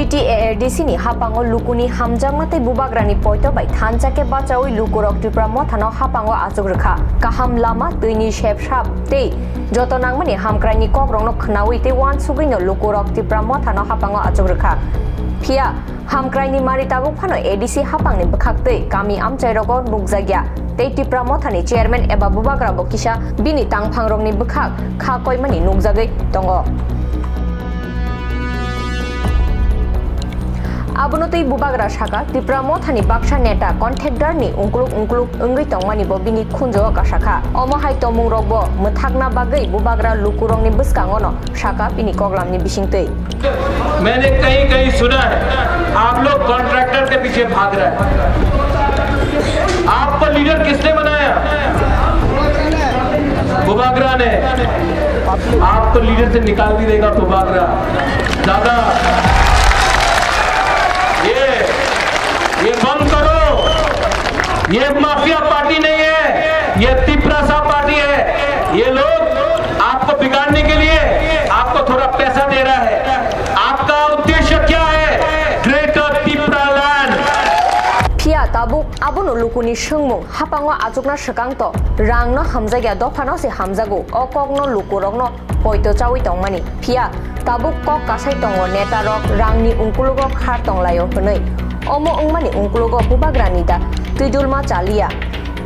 TTARDC ni hapango lukuni hamjangmate bubagrani poito bai thanjake bachawi lukurok Tripura Mothano hapango ajugrokha kaham lama tuini shepshap te joto nangmani hamkrani kokrongno khnawi te wan sugino lukurok Tripura Mothano hapango ajugrokha phia hamkrani maritago phano ADC hapangni bkhakte kami amchairogo nukjagya te Tripura Mothani chairman eba bubagra bokisa bini tangphangrokni bkhak kha koimani nukjagai tongo Abunotui bubagra shaka Tripura Mothani baksha neta contractor ni ungkluk ungui tongmani bo bini khunjo ka shaka omo hai tomung rokbo muthakna bagai bubagra lukurong ni buskangono shaka bini koglam ni bisingtei मैंने कहीं सुना है आप लोग contractor के पीछे भाग रहे हैं आपको लीडर किसने बनाया बुबाग्रा ने आपको लीडर से निकाल भी देगा बुबाग्रा दादा ये बंद करो ये माफिया पार्टी नहीं है ये त्रिपुरा पार्टी है ये लोग आपको बिगाड़ने के लिए आपको थोड़ा पैसा दे रहा है आपका उद्देश्य क्या है greater Tripura land Pia tabuk abono lukuni shungmu hapango ajukna shakangto rangno hamjagya dofano se hamjago okogno lukurokno poito chawi tongmani Pia tabuk kok kasai tongo neta rok rangni ungkulugo khar tonglayo hnoi omo ungmani ungkulugo bubagrani da tuidulma chalia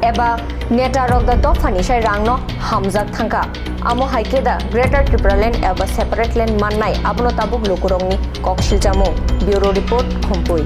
eba neta rok da dofani sai rangno hamjak thangka amo haikeda greater Tripura land eba separate land mannai abono tabuk lukurokni kok silchamo bureau report Khumpui